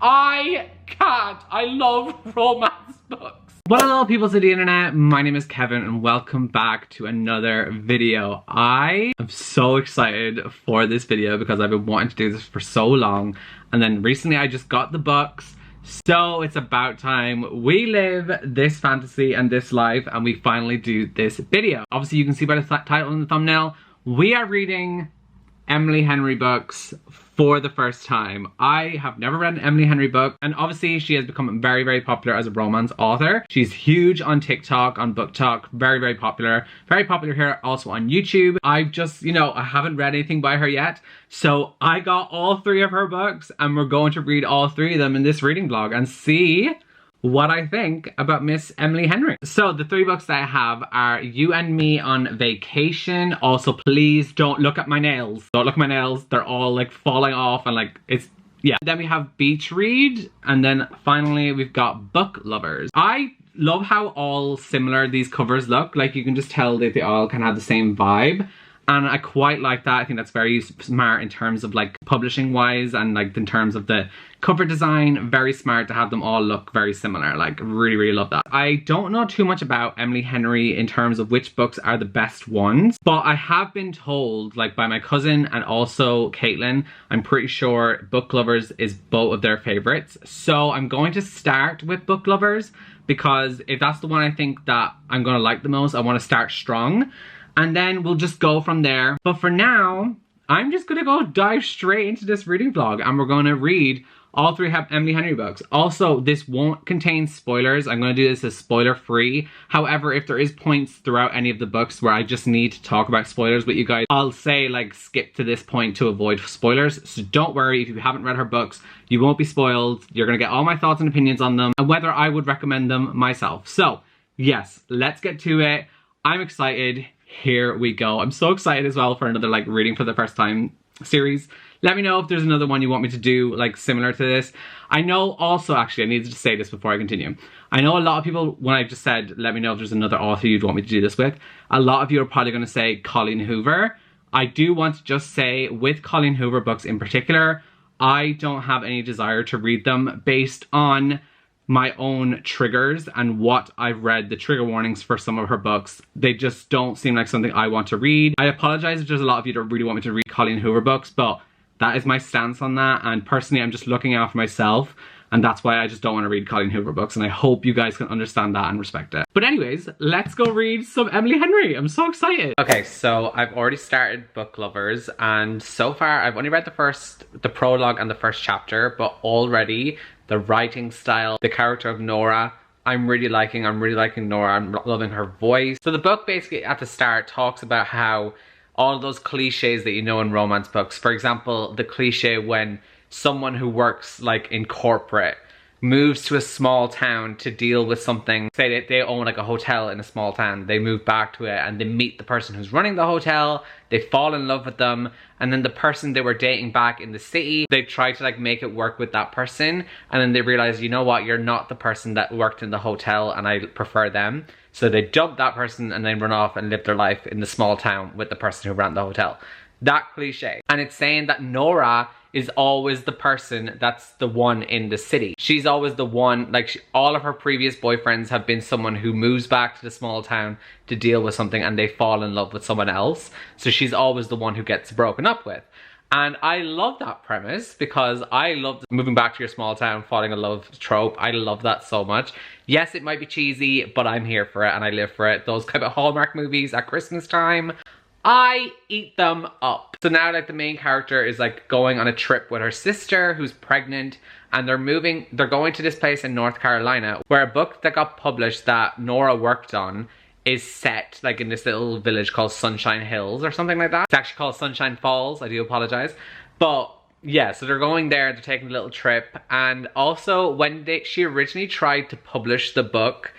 I can't. I love romance books. Well, hello people to the internet. My name is Kevin and welcome back to another video. I am so excited for this video because I've been wanting to do this for so long. And then recently I just got the books. So it's about time we live this fantasy and this life and we finally do this video. Obviously you can see by the title and the thumbnail, we are reading Emily Henry books for the first time. I have never read an Emily Henry book, and obviously she has become very, very popular as a romance author. She's huge on TikTok, on BookTok, very, very popular. Very popular here also on YouTube. I've just, I haven't read anything by her yet, so I got all 3 of her books and we're going to read all 3 of them in this reading vlog and see what I think about Miss Emily Henry. So the 3 books that I have are You and Me on Vacation. Also, please don't look at my nails. Don't look at my nails. They're all like falling off and like yeah. Then we have Beach Read, and then finally we've got Book Lovers. I love how all similar these covers look. Like you can just tell that they all kind of have the same vibe. And I quite like that. I think that's very smart in terms of like publishing wise and like in terms of the cover design. Very smart to have them all look very similar. Like really, really love that. I don't know too much about Emily Henry in terms of which books are the best ones, but I have been told like by my cousin and also Caitlin, I'm pretty sure Book Lovers is both of their favorites. So I'm going to start with Book Lovers because if that's the one I think that I'm going to like the most, I want to start strong. And then we'll just go from there. But for now, I'm just gonna go dive straight into this reading vlog and we're gonna read all 3 Emily Henry books. Also, this won't contain spoilers. I'm gonna do this as spoiler free. However, if there is points throughout any of the books where I just need to talk about spoilers with you guys, I'll say like skip to this point to avoid spoilers. So don't worry, if you haven't read her books, you won't be spoiled. You're gonna get all my thoughts and opinions on them and whether I would recommend them myself. So yes, let's get to it. I'm excited. Here we go. I'm so excited as well for another like reading for the first time series. Let me know if there's another one you want me to do like similar to this. I know also, actually I need to say this before I continue. I know a lot of people, when I just said let me know if there's another author you'd want me to do this with, a lot of you are probably going to say Colleen Hoover. I do want to just say with Colleen Hoover books in particular, I don't have any desire to read them based on my own triggers and what I've read, the trigger warnings for some of her books. They just don't seem like something I want to read. I apologize if there's a lot of you that really want me to read Colleen Hoover books, but that is my stance on that. And personally, I'm just looking out for myself. And that's why I just don't want to read Colleen Hoover books. And I hope you guys can understand that and respect it. But anyways, let's go read some Emily Henry. I'm so excited. Okay, so I've already started Book Lovers. And so far, I've only read the prologue and the first chapter. But already, the writing style, the character of Nora, I'm really liking Nora. I'm loving her voice. So the book basically at the start talks about how all those cliches that you know in romance books. For example, the cliche when someone who works like in corporate moves to a small town to deal with something. Say that they own like a hotel in a small town. They move back to it and they meet the person who's running the hotel. They fall in love with them. And then the person they were dating back in the city, they try to like make it work with that person. And then they realize, you know what, you're not the person that worked in the hotel and I prefer them. So they dump that person and then run off and live their life in the small town with the person who ran the hotel. That cliche. And it's saying that Nora is always the person that's the one in the city. She's always the one, like all of her previous boyfriends have been someone who moves back to the small town to deal with something and they fall in love with someone else. So she's always the one who gets broken up with. And I love that premise because I love moving back to your small town, falling in love trope. I love that so much. Yes, it might be cheesy, but I'm here for it and I live for it. Those kind of Hallmark movies at Christmas time, I eat them up. So now like the main character is like going on a trip with her sister who's pregnant and they're going to this place in North Carolina where a book that got published that Nora worked on is set like in this little village called Sunshine Hills or something like that. It's actually called Sunshine Falls, I do apologize. But yeah, so they're going there, they're taking a little trip. And also when she originally tried to publish the book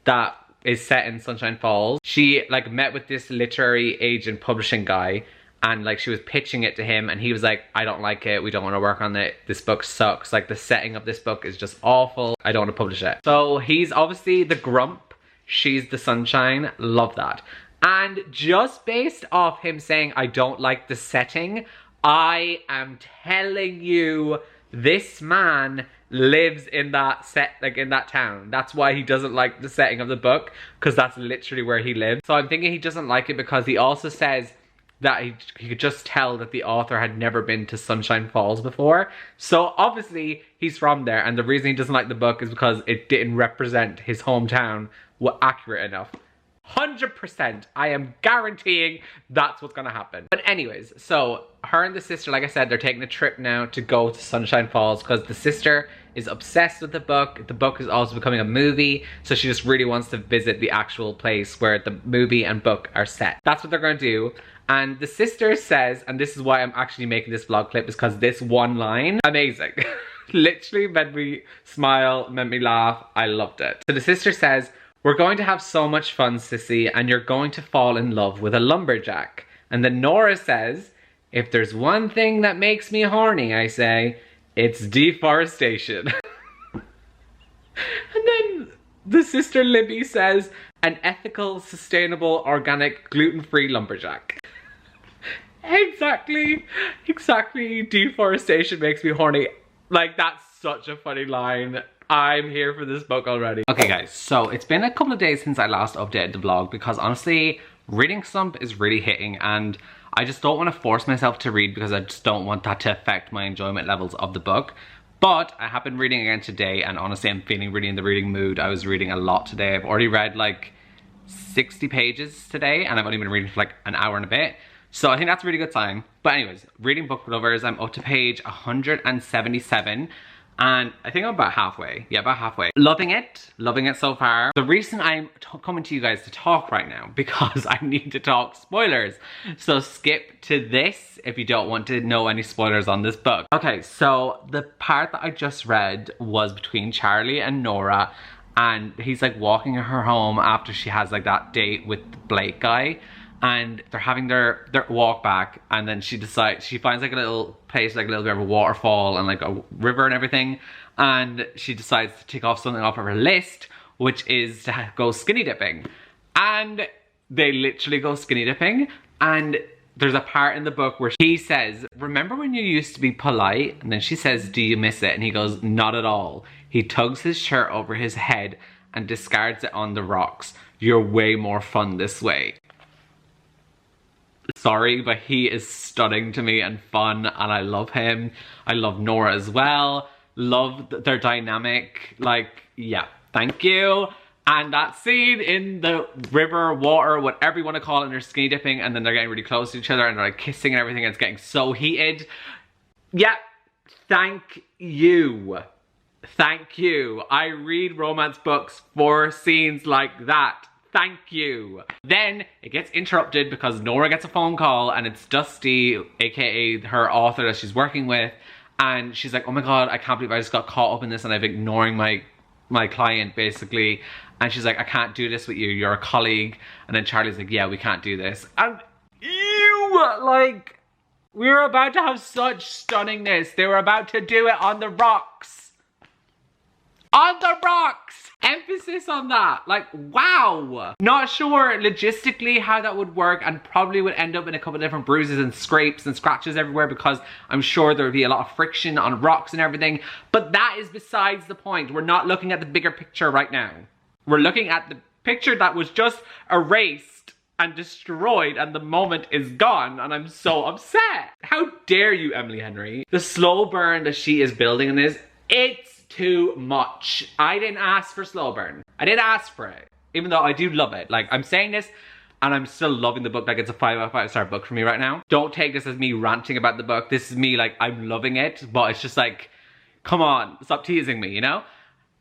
that is set in Sunshine Falls, she like met with this literary agent publishing guy and like she was pitching it to him and he was like, I don't like it, we don't want to work on it, this book sucks, like the setting of this book is just awful, I don't want to publish it. So he's obviously the grump, she's the sunshine, love that. And just based off him saying I don't like the setting, I am telling you this man lives in that set, like in that town. That's why he doesn't like the setting of the book, because that's literally where he lives. So I'm thinking he doesn't like it because he also says that he could just tell that the author had never been to Sunshine Falls before. So obviously he's from there, and the reason he doesn't like the book is because it didn't represent his hometown accurate enough. 100%, I am guaranteeing that's what's gonna happen. But anyways, so her and the sister, like I said, they're taking a trip now to go to Sunshine Falls because the sister is obsessed with the book. The book is also becoming a movie, so she just really wants to visit the actual place where the movie and book are set. That's what they're gonna do. And the sister says, and this is why I'm actually making this vlog clip, is because this one line, amazing. Literally made me smile, made me laugh. I loved it. So the sister says, "We're going to have so much fun, sissy, and you're going to fall in love with a lumberjack." And then Nora says, "If there's one thing that makes me horny, I say, it's deforestation." And then the sister Libby says, "An ethical, sustainable, organic, gluten-free lumberjack." Exactly. Deforestation makes me horny. Like, that's such a funny line. I'm here for this book already. Okay guys, so it's been a couple of days since I last updated the vlog because honestly, reading slump is really hitting and I just don't want to force myself to read because I just don't want that to affect my enjoyment levels of the book. But I have been reading again today and honestly I'm feeling really in the reading mood. I was reading a lot today. I've already read like 60 pages today and I've only been reading for like an hour and a bit. So I think that's a really good sign. But anyways, reading book lovers, I'm up to page 177. And I think I'm about halfway. Yeah, about halfway. Loving it so far. The reason I'm coming to you guys to talk right now, because I need to talk spoilers. So skip to this if you don't want to know any spoilers on this book. Okay, so the part that I just read was between Charlie and Nora, and he's like walking her home after she has like that date with the Blake guy. And they're having their walk back, and then she finds like a little place, like a little bit of a waterfall and like a river and everything, and she decides to tick off something off of her list, which is to go skinny dipping. And they literally go skinny dipping, and there's a part in the book where he says, "Remember when you used to be polite?" And then she says, "Do you miss it?" And he goes, "Not at all." He tugs his shirt over his head and discards it on the rocks. "You're way more fun this way." Sorry, but he is stunning to me and fun, and I love him. I love Nora as well. Love their dynamic. Like, yeah, thank you. And that scene in the river, water, whatever you want to call it, and they're skinny dipping, and then they're getting really close to each other, and they're like kissing and everything, and it's getting so heated. Yeah, thank you. Thank you. I read romance books for scenes like that. Thank you. Then it gets interrupted because Nora gets a phone call and it's Dusty, aka her author that she's working with, and she's like, "Oh my god, I can't believe I just got caught up in this and I'm ignoring my client basically." And she's like, "I can't do this with you, you're a colleague." And then Charlie's like, "Yeah, we can't do this." And like, we were about to have such stunningness. They were about to do it on the rocks. On the rocks! Emphasis on that. Like, wow. Not sure logistically how that would work, and probably would end up in a couple of different bruises and scrapes and scratches everywhere because I'm sure there would be a lot of friction on rocks and everything. But that is besides the point. We're not looking at the bigger picture right now. We're looking at the picture that was just erased and destroyed, and the moment is gone, and I'm so upset. How dare you, Emily Henry? The slow burn that she is building in this, it's too much. I didn't ask for slow burn. I didn't ask for it, even though I do love it. Like, I'm saying this and I'm still loving the book. Like, it's a 5 out of 5 star book for me right now. Don't take this as me ranting about the book. This is me, like, I'm loving it, but it's just like, come on, stop teasing me, you know?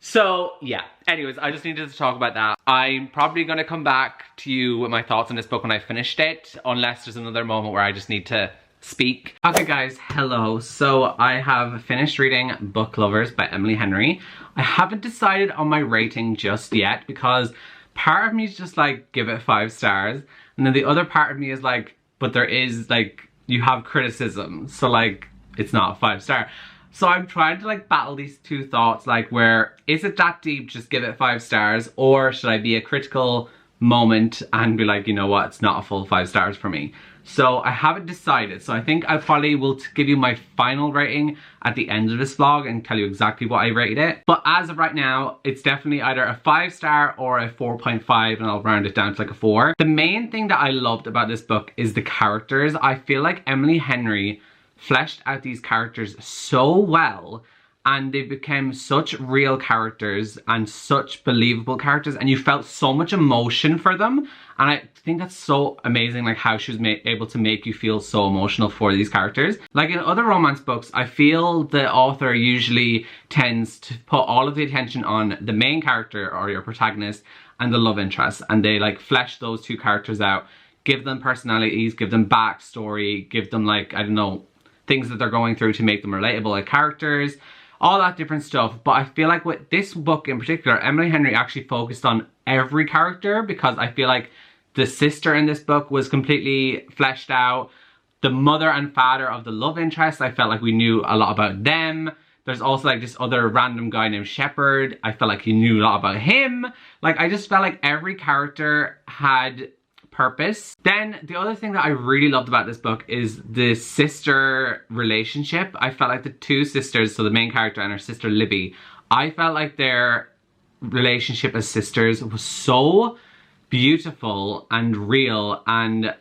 So yeah, anyways, I just needed to talk about that. I'm probably gonna come back to you with my thoughts on this book when I finished it, unless there's another moment where I just need to speak. Okay guys, hello. So I have finished reading Book Lovers by Emily Henry. I haven't decided on my rating just yet because part of me is just like, give it 5 stars. And then the other part of me is like, but there is like, you have criticism. So like, it's not a 5 star. So I'm trying to like battle these two thoughts, like where, is it that deep, just give it 5 stars? Or should I be a critical moment and be like, you know what, it's not a full 5 stars for me. So I haven't decided. So I think I probably will give you my final rating at the end of this vlog and tell you exactly what I rated it. But as of right now, it's definitely either a 5-star or a 4.5, and I'll round it down to like a 4. The main thing that I loved about this book is the characters. I feel like Emily Henry fleshed out these characters so well, and they became such real characters and such believable characters, and you felt so much emotion for them. And I think that's so amazing, like how she was able to make you feel so emotional for these characters. Like in other romance books, I feel the author usually tends to put all of the attention on the main character or your protagonist and the love interest, and they like flesh those two characters out, give them personalities, give them backstory, give them like, I don't know, things that they're going through to make them relatable like characters, all that different stuff. But I feel like with this book in particular, Emily Henry actually focused on every character, because I feel like the sister in this book was completely fleshed out. The mother and father of the love interest, I felt like we knew a lot about them. There's also like this other random guy named Shepherd. I felt like you knew a lot about him. Like I just felt like every character had purpose. Then the other thing that I really loved about this book is the sister relationship. I felt like the two sisters, so the main character and her sister Libby, I felt like their relationship as sisters was so beautiful and real. And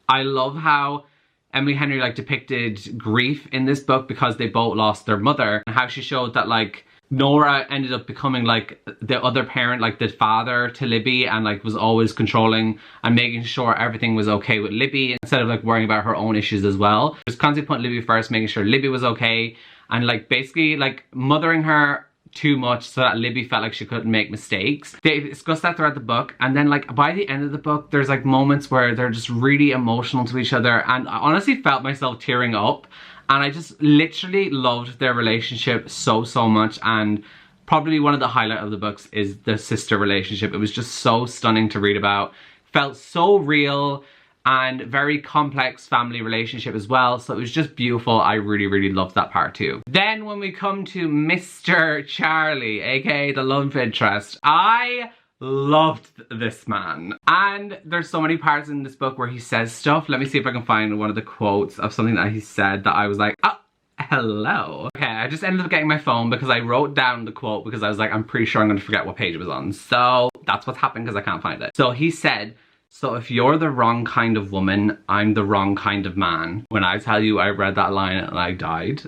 I love how Emily Henry like depicted grief in this book because they both lost their mother, and how she showed that like Nora ended up becoming like the other parent, like the father to Libby, and like was always controlling and making sure everything was okay with Libby instead of like worrying about her own issues as well. Just constantly putting Libby first, making sure Libby was okay, and like basically like mothering her too much so that Libby felt like she couldn't make mistakes. They discuss that throughout the book, and then like by the end of the book there's like moments where they're just really emotional to each other, and I honestly felt myself tearing up. And I just literally loved their relationship so much. And probably one of the highlights of the books is the sister relationship. It was just so stunning to read about. Felt so real, and very complex family relationship as well. So it was just beautiful. I really loved that part too. Then when we come to Mr. Charlie, aka the love interest, I loved this man. And there's so many parts in this book where he says stuff. Let me see if I can find one of the quotes of something that he said that I was like, oh, hello. Okay, I just ended up getting my phone because I wrote down the quote because I was like, I'm pretty sure I'm going to forget what page it was on. So that's what's happened because I can't find it. So he said, so if you're the wrong kind of woman, I'm the wrong kind of man. When I tell you I read that line and I died.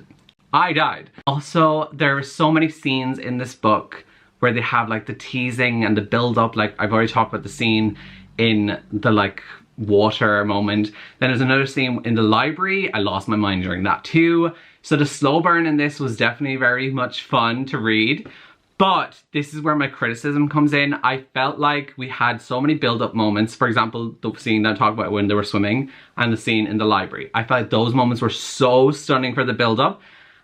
I died. Also, there are so many scenes in this book where they have like the teasing and the build up. Like I've already talked about the scene in the like water moment. Then there's another scene in the library. I lost my mind during that too. So the slow burn in this was definitely very much fun to read. But this is where my criticism comes in. I felt like we had so many build-up moments. For example, the scene that I talked about when they were swimming and the scene in the library. I felt like those moments were so stunning for the build-up.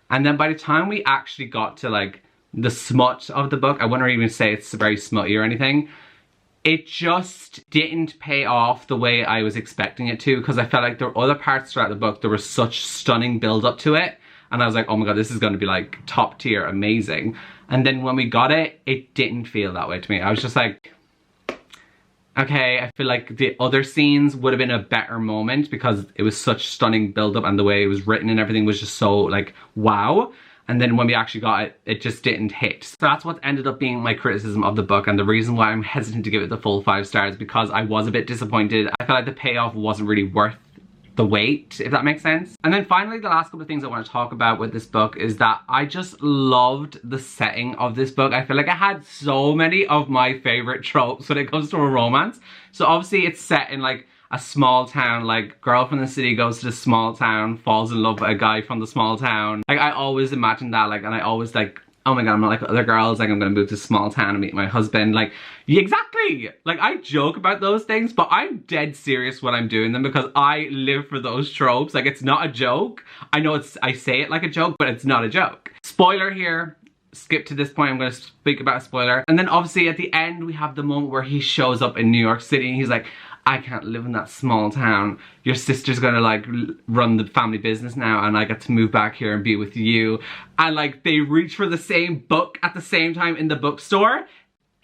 And then by the time we actually got to like the smut of the book, I wouldn't even say it's very smutty or anything, it just didn't pay off the way I was expecting it to, because I felt like there were other parts throughout the book, there was such stunning build-up to it. And I was like, oh my god, this is going to be like top tier, amazing. And then when we got it, it didn't feel that way to me. I was just like, okay, I feel like the other scenes would have been a better moment because it was such stunning build-up and the way it was written and everything was just so like, wow. And then when we actually got it, it just didn't hit. So that's what ended up being my criticism of the book, and the reason why I'm hesitant to give it the full 5 stars, because I was a bit disappointed. I felt like the payoff wasn't really worth the wait, if that makes sense. And then finally, the last couple of things I want to talk about with this book is that I just loved the setting of this book. I feel like it had so many of my favorite tropes when it comes to a romance. So obviously it's set in like a small town, like girl from the city goes to the small town, falls in love with a guy from the small town. Like I always imagined that, like, and I always like, oh my god, I'm not like other girls, like I'm gonna move to a small town and meet my husband. Like, yeah, exactly! Like I joke about those things, but I'm dead serious when I'm doing them because I live for those tropes. Like it's not a joke. I know I say it like a joke, but it's not a joke. Spoiler here. Skip to this point, I'm going to speak about a spoiler. And then obviously at the end we have the moment where he shows up in New York City and he's like, I can't live in that small town. Your sister's gonna like run the family business now and I get to move back here and be with you. And like they reach for the same book at the same time in the bookstore.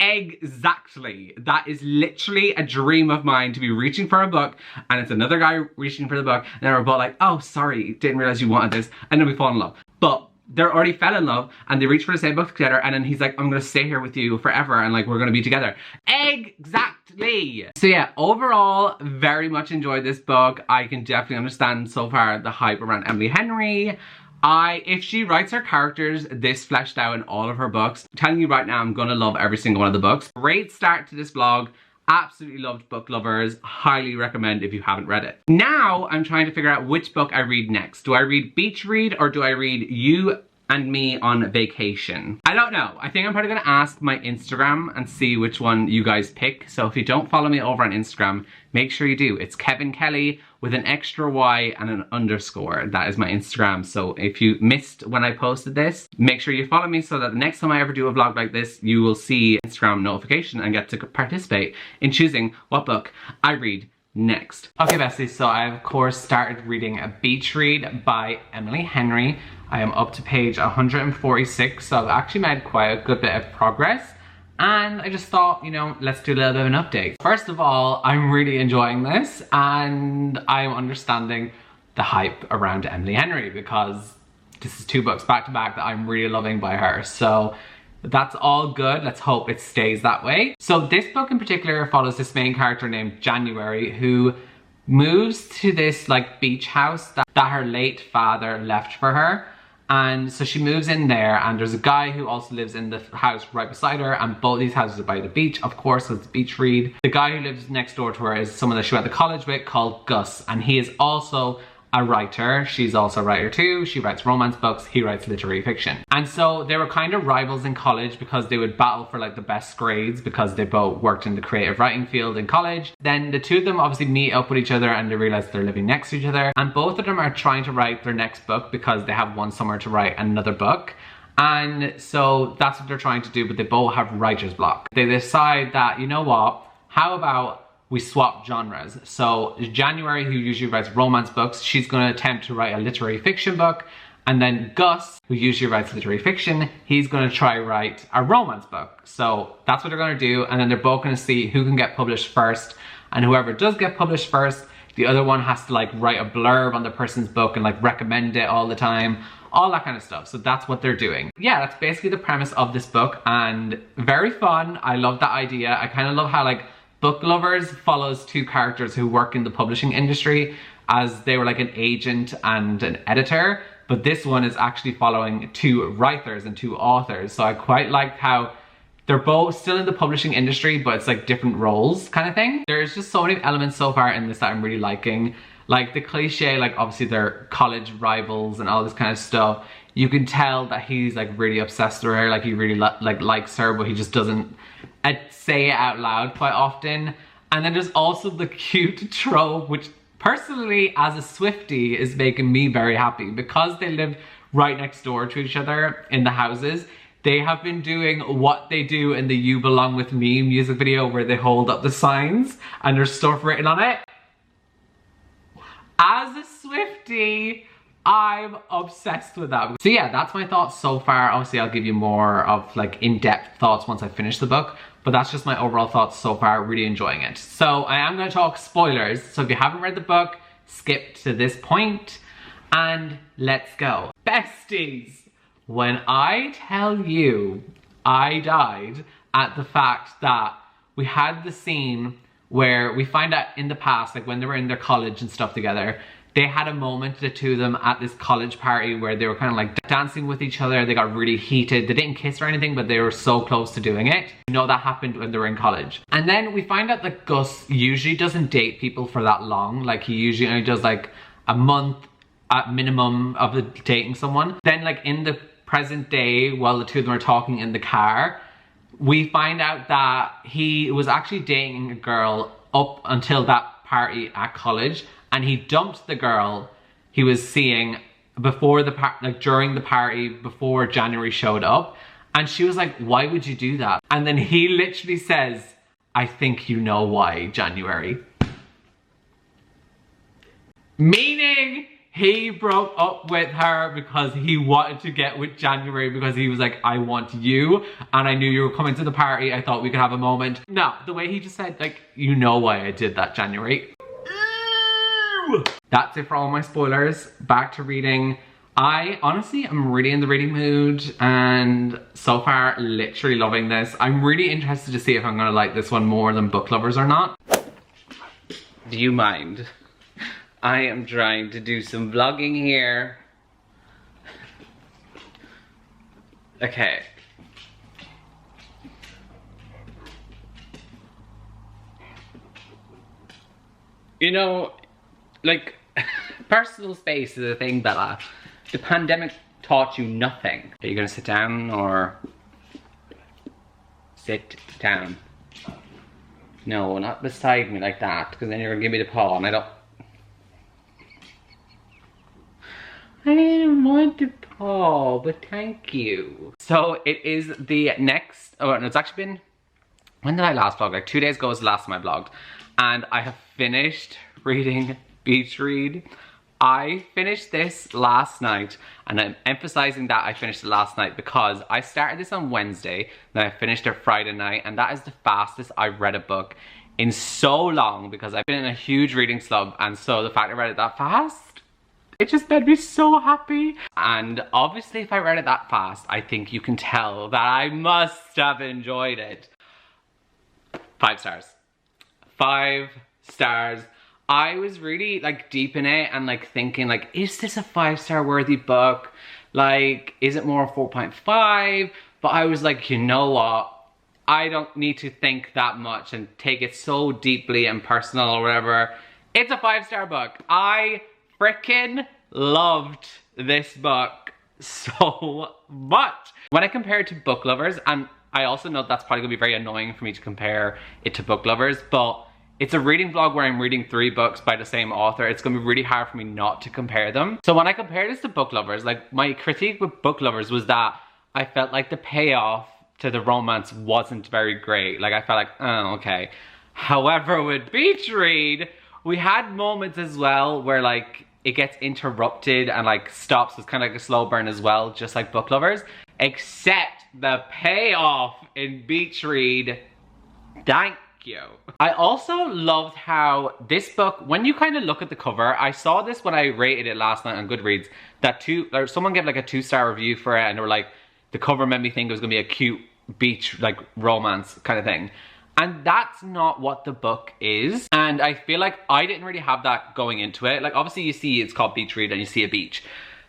Exactly. That is literally a dream of mine, to be reaching for a book and it's another guy reaching for the book and then we're both like, oh sorry, didn't realize you wanted this, and then we fall in love. But they're already fell in love and they reach for the same book together and then he's like, I'm gonna stay here with you forever and like we're gonna be together. Exactly. So yeah, overall, very much enjoyed this book. I can definitely understand so far the hype around Emily Henry. If she writes her characters this fleshed out in all of her books, I'm telling you right now, I'm gonna love every single one of the books. Great start to this vlog. Absolutely loved book lovers. Highly recommend if you haven't read it. Now I'm trying to figure out which book I read next. Do I read Beach Read or do I read You and Me on Vacation? I don't know. I think I'm probably gonna ask my Instagram and see which one you guys pick. So if you don't follow me over on Instagram, make sure you do. It's Kevin Kelly with an extra Y and an underscore. That is my Instagram. So if you missed when I posted this, make sure you follow me so that the next time I ever do a vlog like this, you will see Instagram notification and get to participate in choosing what book I read next. Okay besties, so I of course started reading A Beach Read by Emily Henry. I am up to page 146, so I've actually made quite a good bit of progress. And I just thought, you know, let's do a little bit of an update. First of all, I'm really enjoying this and I'm understanding the hype around Emily Henry because this is 2 books back to back that I'm really loving by her. So that's all good. Let's hope it stays that way. So this book in particular follows this main character named January who moves to this like beach house that her late father left for her. And so she moves in there and there's a guy who also lives in the house right beside her, and both these houses are by the beach, of course, so it's Beach Read. The guy who lives next door to her is someone that she went to college with called Gus, and he is also a writer. She's also a writer too. She writes romance books, he writes literary fiction. And so they were kind of rivals in college because they would battle for like the best grades because they both worked in the creative writing field in college. Then the 2 of them obviously meet up with each other and they realize they're living next to each other. And both of them are trying to write their next book because they have one summer to write another book. And so that's what they're trying to do, but they both have writer's block. They decide that, you know what, how about we swap genres. So January, who usually writes romance books, she's gonna attempt to write a literary fiction book. And then Gus, who usually writes literary fiction, he's gonna try write a romance book. So that's what they're gonna do. And then they're both gonna see who can get published first. And whoever does get published first, the other one has to like write a blurb on the person's book and like recommend it all the time. All that kind of stuff. So that's what they're doing. Yeah, that's basically the premise of this book and very fun. I love that idea. I kind of love how like Book Lovers follows 2 characters who work in the publishing industry as they were like an agent and an editor, but this one is actually following 2 writers and 2 authors. So I quite like how they're both still in the publishing industry, but it's like different roles kind of thing. There's just so many elements so far in this that I'm really liking. Like the cliche, like obviously they're college rivals and all this kind of stuff. You can tell that he's like really obsessed with her, like he really likes her, but he just doesn't say it out loud quite often. And then there's also the cute trope, which personally as a Swiftie is making me very happy because they live right next door to each other in the houses. They have been doing what they do in the You Belong With Me music video where they hold up the signs and there's stuff written on it. As a Swiftie, I'm obsessed with that. So yeah, that's my thoughts so far. Obviously I'll give you more of like in-depth thoughts once I finish the book, but that's just my overall thoughts so far. Really enjoying it. So I am going to talk spoilers. So if you haven't read the book, skip to this point and let's go. Besties, when I tell you I died at the fact that we had the scene where we find out in the past, like when they were in their college and stuff together, they had a moment, the 2 of them, at this college party where they were kind of like dancing with each other. They got really heated. They didn't kiss or anything, but they were so close to doing it. You know, that happened when they were in college. And then we find out that Gus usually doesn't date people for that long. Like he usually only does like a month at minimum of dating someone. Then like in the present day, while the 2 of them are talking in the car, we find out that he was actually dating a girl up until that party at college, and he dumped the girl he was seeing before the during the party before January showed up, and she was like, why would you do that? And then he literally says, I think you know why, January. Meaning He broke up with her because he wanted to get with January because he was like, I want you, and I knew you were coming to the party. I thought we could have a moment. No, the way he just said, like, you know why I did that, January. Ew. That's it for all my spoilers. Back to reading. I honestly am really in the reading mood, and so far literally loving this. I'm really interested to see if I'm gonna like this one more than Book Lovers or not. Do you mind? I am trying to do some vlogging here. Okay. You know, like, personal space is a thing, Bella. The pandemic taught you nothing. Are you gonna sit down or sit down? No, not beside me like that, because then you're gonna give me the paw, and I didn't want the paw, but thank you. So it is the next, oh no, it's actually been, when did I last vlog? Like 2 days ago was the last time I vlogged. And I have finished reading Beach Read. I finished this last night, and I'm emphasizing that I finished it last night because I started this on Wednesday, then I finished it Friday night, and that is the fastest I've read a book in so long because I've been in a huge reading slump, and so the fact I read it that fast, it just made me so happy. And obviously if I read it that fast, I think you can tell that I must have enjoyed it. 5 stars. 5 stars. I was really like deep in it and like thinking like, is this a 5-star worthy book? Like, is it more 4.5? But I was like, you know what? I don't need to think that much and take it so deeply and personal or whatever. It's a 5-star book. I freaking loved this book so much. When I compare it to Book Lovers, and I also know that's probably gonna be very annoying for me to compare it to Book Lovers, but it's a reading vlog where I'm reading 3 books by the same author. It's gonna be really hard for me not to compare them. So when I compare this to Book Lovers, like my critique with Book Lovers was that I felt like the payoff to the romance wasn't very great. Like I felt like, oh, okay. However, with Beach Read, we had moments as well where like it gets interrupted and like stops. It's kind of like a slow burn as well, just like Book Lovers. Except the payoff in Beach Read, thank you. I also loved how this book, when you kind of look at the cover, I saw this when I rated it last night on Goodreads, that someone gave like a 2-star review for it, and they were like, the cover made me think it was gonna be a cute beach like romance kind of thing. And that's not what the book is. And I feel like I didn't really have that going into it. Like obviously you see it's called Beach Read and you see a beach.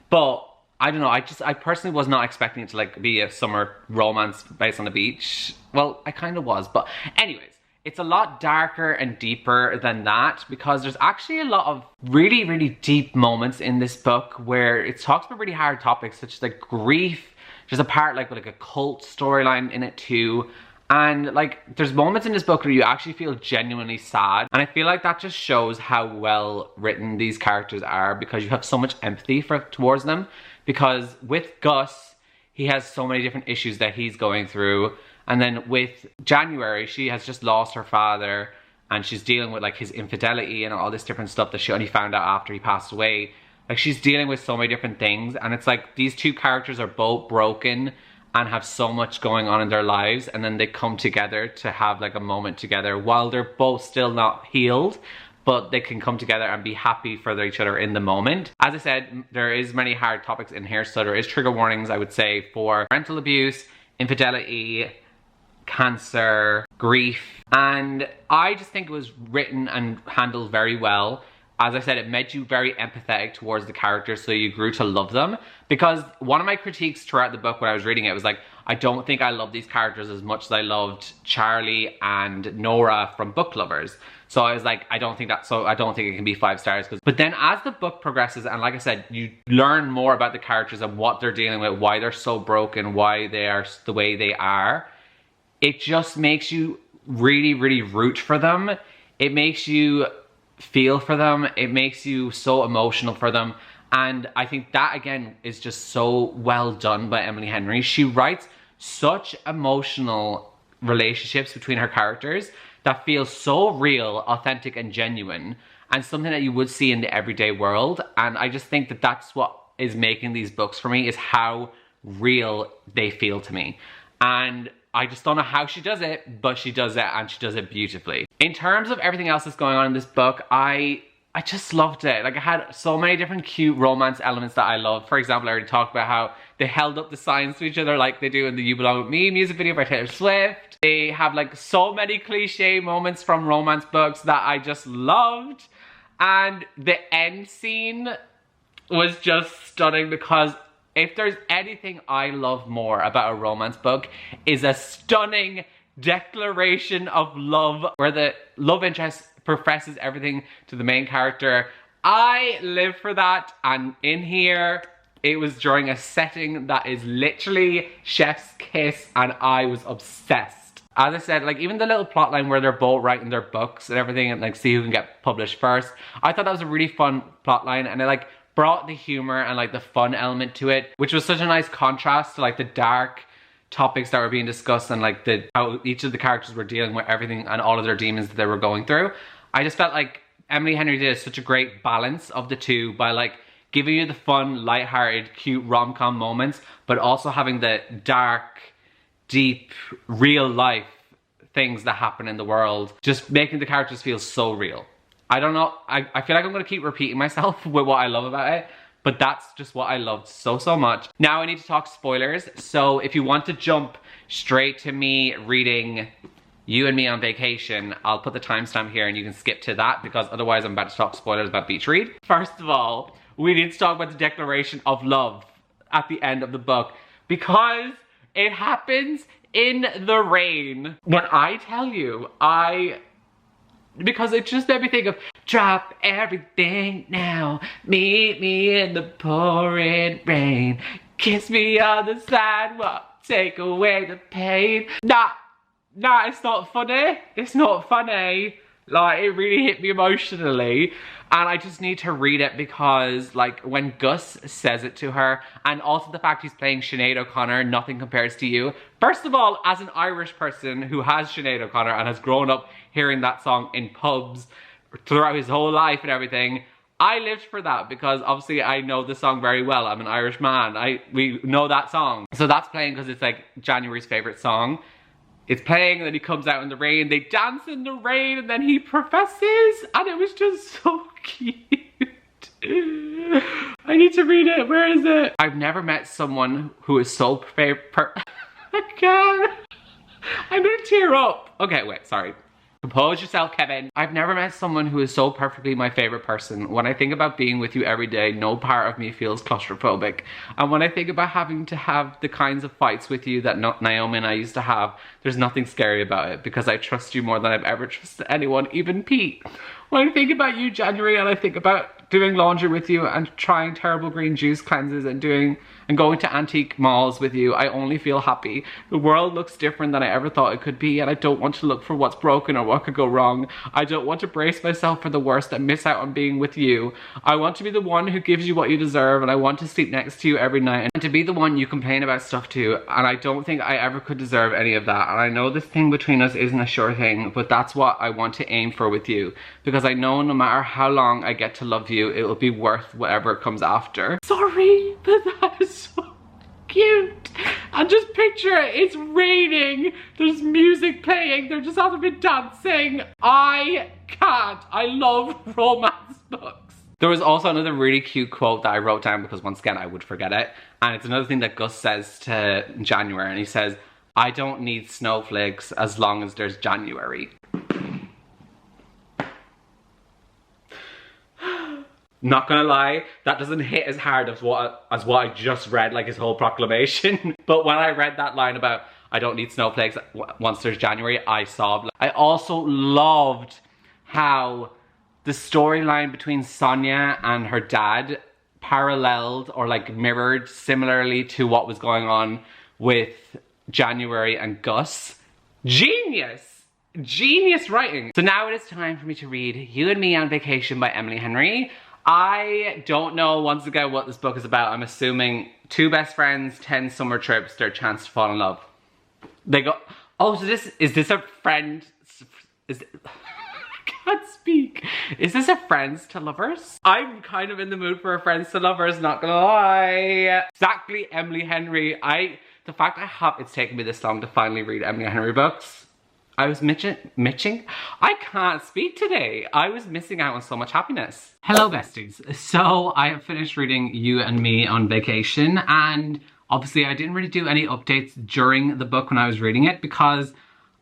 But I don't know, I personally was not expecting it to like be a summer romance based on the beach. Well, I kind of was, but anyways. It's a lot darker and deeper than that because there's actually a lot of really, really deep moments in this book where it talks about really hard topics such as like grief. There's a part like with like a cult storyline in it too. And like there's moments in this book where you actually feel genuinely sad. And I feel like that just shows how well written these characters are because you have so much empathy towards them. Because with Gus, he has so many different issues that he's going through. And then with January, she has just lost her father and she's dealing with like his infidelity and all this different stuff that she only found out after he passed away. Like she's dealing with so many different things, and it's like these 2 characters are both broken and have so much going on in their lives, and then they come together to have like a moment together while they're both still not healed, but they can come together and be happy for each other in the moment. As I said, there is many hard topics in here, so there is trigger warnings, I would say, for parental abuse, infidelity, cancer, grief, and I just think it was written and handled very well. As I said, it made you very empathetic towards the characters, so you grew to love them. Because one of my critiques throughout the book when I was reading it was like, I don't think I love these characters as much as I loved Charlie and Nora from Book Lovers. So I was like, I don't think it can be 5 stars. But then as the book progresses, and like I said, you learn more about the characters and what they're dealing with, why they're so broken, why they are the way they are. It just makes you really, really root for them. It makes you feel for them. It makes you so emotional for them. And I think that, again, is just so well done by Emily Henry. She writes such emotional relationships between her characters that feel so real, authentic, and genuine. and something that you would see in the everyday world. And I just think that that's what is making these books for me, is how real they feel to me. And I just don't know how she does it, but she does it, and she does it beautifully. In terms of everything else that's going on in this book, I just loved it. Like, I had so many different cute romance elements that I loved. For example, I already talked about how they held up the signs to each other like they do in the You Belong With Me music video by Taylor Swift. They have like so many cliche moments from romance books that I just loved. And the end scene was just stunning, because if there's anything I love more about a romance book, is a stunning declaration of love where the love interest professes everything to the main character. I live for that, and in here it was during a setting that is literally chef's kiss, and I was obsessed. As I said, like, even the little plot line where they're both writing their books and everything and like see who can get published first, I thought that was a really fun plot line, and it like brought the humor and like the fun element to it, which was such a nice contrast to like the dark topics that were being discussed and like how each of the characters were dealing with everything and all of their demons that they were going through. I just felt like Emily Henry did such a great balance of the two by like giving you the fun, lighthearted, cute rom-com moments, but also having the dark, deep, real life things that happen in the world, just making the characters feel so real. I don't know, I feel like I'm gonna keep repeating myself with what I love about it, but that's just what I loved so much. Now I need to talk spoilers, so if you want to jump straight to me reading You and Me on Vacation, I'll put the timestamp here and you can skip to that, because otherwise I'm about to talk spoilers about Beach Read. First of all, we need to talk about the declaration of love at the end of the book, because it happens in the rain. When I tell you, because it just made me think of drop everything now, meet me in the pouring rain, kiss me on the sidewalk, take away the pain. Nah, it's not funny. It's not funny. Like, it really hit me emotionally, and I just need to read it because, like, when Gus says it to her, and also the fact he's playing Sinead O'Connor, Nothing Compares to You. First of all, as an Irish person who has Sinead O'Connor and has grown up hearing that song in pubs throughout his whole life and everything, I lived for that, because obviously I know the song very well. I'm an Irish man. We know that song. So that's playing because it's like January's favorite song. It's playing, and then he comes out in the rain, they dance in the rain, and then he professes, and it was just so cute. I need to read it. Where is it? I've never met someone who is so I can't. I'm gonna tear up. Okay, wait, sorry. Compose yourself, Kevin. I've never met someone who is so perfectly my favorite person. When I think about being with you every day, no part of me feels claustrophobic. And when I think about having to have the kinds of fights with you that Naomi and I used to have, there's nothing scary about it, because I trust you more than I've ever trusted anyone, even Pete. When I think about you, January, and I think about doing laundry with you and trying terrible green juice cleanses and going to antique malls with you, I only feel happy. The world looks different than I ever thought it could be, and I don't want to look for what's broken or what could go wrong. I don't want to brace myself for the worst and miss out on being with you. I want to be the one who gives you what you deserve, and I want to sleep next to you every night, and to be the one you complain about stuff to, and I don't think I ever could deserve any of that. And I know this thing between us isn't a sure thing, but that's what I want to aim for with you, because I know no matter how long I get to love you, it will be worth whatever comes after. Sorry, but that is so cute. And just picture it, it's raining, there's music playing, they're just out of it dancing. I can't. I love romance books. There was also another really cute quote that I wrote down, because once again I would forget it, and it's another thing that Gus says to January, and he says, I don't need snowflakes as long as there's January. Not gonna lie, that doesn't hit as hard as what I just read, like his whole proclamation. But when I read that line about I don't need snowflakes once there's January, I sobbed. I also loved how the storyline between Sonia and her dad paralleled or like mirrored similarly to what was going on with January and Gus. Genius! Genius writing. So now it is time for me to read You and Me on Vacation by Emily Henry. I don't know, once again, what this book is about. I'm assuming two best friends, 10 summer trips, their chance to fall in love. They go, oh, so is this a friend? can't speak. Is this a friends to lovers? I'm kind of in the mood for a friends to lovers, not gonna lie. Exactly, Emily Henry. The fact it's taken me this long to finally read Emily Henry books. I was mitching? I can't speak today. I was missing out on so much happiness. Hello besties. So I have finished reading You and Me on Vacation, and obviously I didn't really do any updates during the book when I was reading it because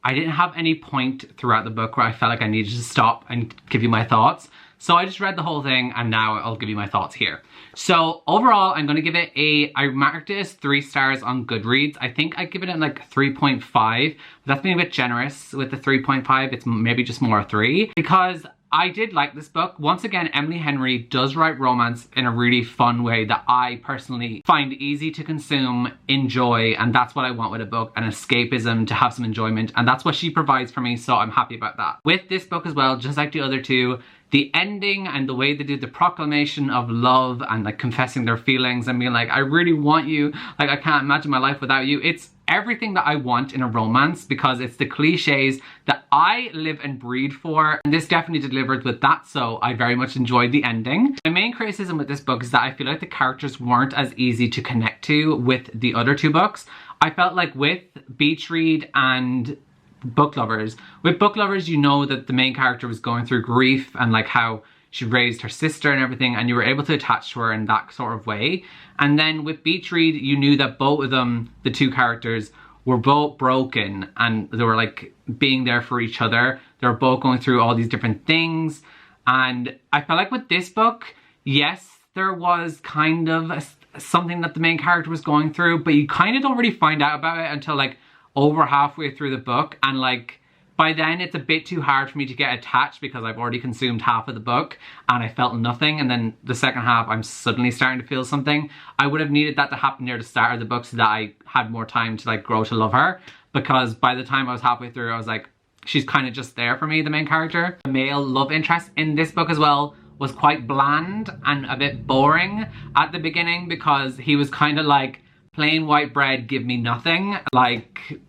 I didn't have any point throughout the book where I felt like I needed to stop and give you my thoughts. So I just read the whole thing and now I'll give you my thoughts here. So overall, I'm gonna give it I marked it as 3 stars on Goodreads. I think I give it like 3.5. But that's being a bit generous with the 3.5. It's maybe just more a 3 because I did like this book. Once again, Emily Henry does write romance in a really fun way that I personally find easy to consume, enjoy, and that's what I want with a book, an escapism, to have some enjoyment, and that's what she provides for me, so I'm happy about that. With this book as well, just like the other two, the ending and the way they do the proclamation of love and like confessing their feelings and being like, I really want you, like I can't imagine my life without you. It's everything that I want in a romance because it's the cliches that I live and breathe for. And this definitely delivers with that, so I very much enjoyed the ending. My main criticism with this book is that I feel like the characters weren't as easy to connect to with the other two books. I felt like with Beach Read and Book Lovers, with Book Lovers, you know that the main character was going through grief and like how she raised her sister and everything, and you were able to attach to her in that sort of way. And then with Beach Read, you knew that both of them, the two characters, were both broken and they were like being there for each other. They were both going through all these different things. And I felt like with this book, yes, there was kind of something that the main character was going through, but you kind of don't really find out about it until like over halfway through the book, and like by then it's a bit too hard for me to get attached because I've already consumed half of the book and I felt nothing, and then the second half I'm suddenly starting to feel something. I would have needed that to happen near the start of the book so that I had more time to like grow to love her, because by the time I was halfway through I was like, she's kind of just there for me, the main character. The male love interest in this book as well was quite bland and a bit boring at the beginning because he was kind of like, plain white bread, give me nothing. Like,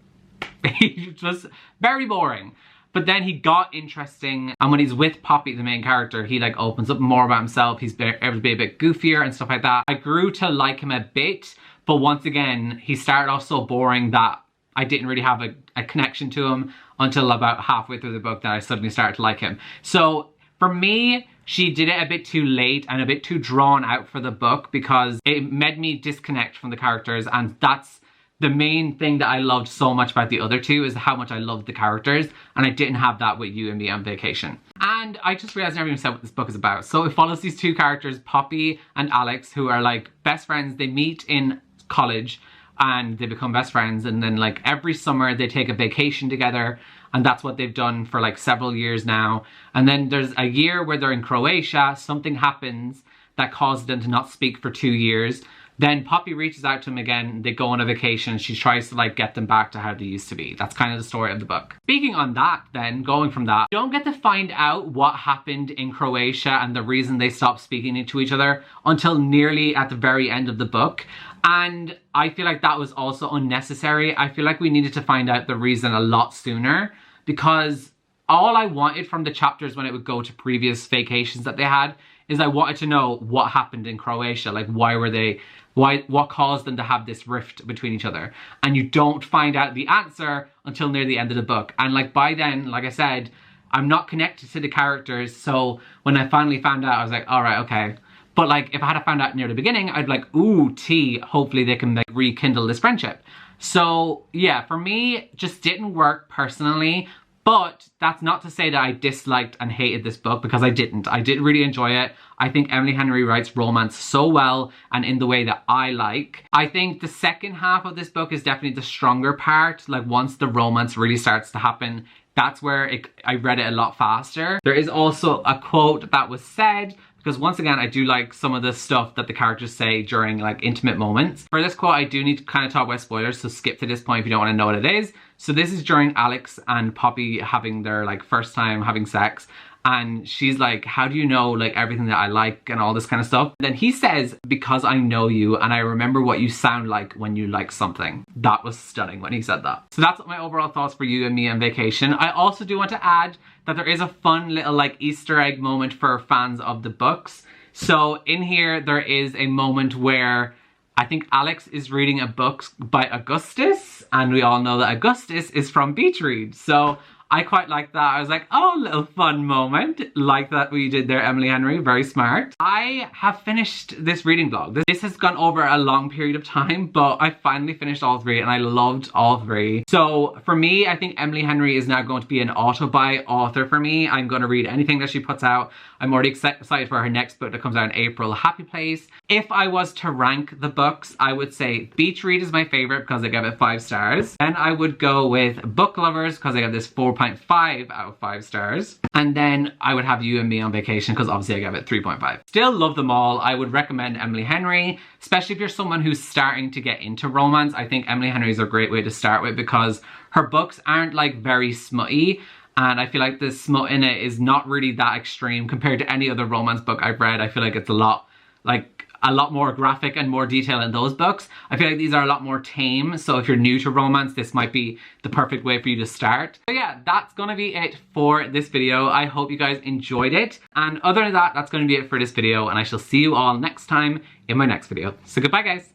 he was very boring. But then he got interesting, and when he's with Poppy, the main character, he like opens up more about himself. He's able to be a bit goofier and stuff like that. I grew to like him a bit, but once again, he started off so boring that I didn't really have a connection to him until about halfway through the book that I suddenly started to like him. So for me, she did it a bit too late and a bit too drawn out for the book because it made me disconnect from the characters, and that's the main thing that I loved so much about the other two, is how much I loved the characters, and I didn't have that with You and Me on Vacation. And I just realized I never even said what this book is about. So it follows these two characters, Poppy and Alex, who are like best friends. They meet in college and they become best friends, and then like every summer they take a vacation together, and that's what they've done for like several years now. And then there's a year where they're in Croatia, something happens that causes them to not speak for 2 years. Then Poppy reaches out to him again, they go on a vacation, she tries to like get them back to how they used to be. That's kind of the story of the book. Speaking on that then, going from that, you don't get to find out what happened in Croatia and the reason they stopped speaking to each other until nearly at the very end of the book. And I feel like that was also unnecessary. I feel like we needed to find out the reason a lot sooner, because all I wanted from the chapters when it would go to previous vacations that they had is I wanted to know what happened in Croatia. Like, what caused them to have this rift between each other? And you don't find out the answer until near the end of the book. And like by then, like I said, I'm not connected to the characters. So when I finally found out, I was like, all right, okay. But like, if I had found out near the beginning, I'd be like, ooh, tea, hopefully they can like rekindle this friendship. So yeah, for me, just didn't work personally. But that's not to say that I disliked and hated this book, because I didn't. I did really enjoy it. I think Emily Henry writes romance so well and in the way that I like. I think the second half of this book is definitely the stronger part. Like once the romance really starts to happen, that's where I read it a lot faster. There is also a quote that was said, because once again, I do like some of the stuff that the characters say during like intimate moments. For this quote, I do need to kind of talk about spoilers, so skip to this point if you don't want to know what it is. So this is during Alex and Poppy having their like first time having sex, And she's like, how do you know like everything that I like and all this kind of stuff? And then he says, because I know you and I remember what you sound like when you like something. That was stunning when he said that. So that's my overall thoughts for You and Me on Vacation. I also do want to add that there is a fun little like Easter egg moment for fans of the books. So in here, there is a moment where I think Alex is reading a book by Augustus, and we all know that Augustus is from Beach Read. So I quite like that. I was like, oh, little fun moment. Like that we did there, Emily Henry. Very smart. I have finished this reading vlog. This has gone over a long period of time, but I finally finished all three and I loved all three. So for me, I think Emily Henry is now going to be an auto-buy author for me. I'm going to read anything that she puts out. I'm already excited for her next book that comes out in April, Happy Place. If I was to rank the books, I would say Beach Read is my favorite because I give it 5 stars. Then I would go with Book Lovers because I give this 4.5 out of 5 stars. And then I would have You and Me on Vacation because obviously I give it 3.5. Still love them all. I would recommend Emily Henry, especially if you're someone who's starting to get into romance. I think Emily Henry is a great way to start with because her books aren't like very smutty. And I feel like the smut in it is not really that extreme compared to any other romance book I've read. I feel like it's a lot more graphic and more detail in those books. I feel like these are a lot more tame. So if you're new to romance, this might be the perfect way for you to start. So yeah, that's gonna be it for this video. I hope you guys enjoyed it. And other than that, that's gonna be it for this video. And I shall see you all next time in my next video. So goodbye, guys.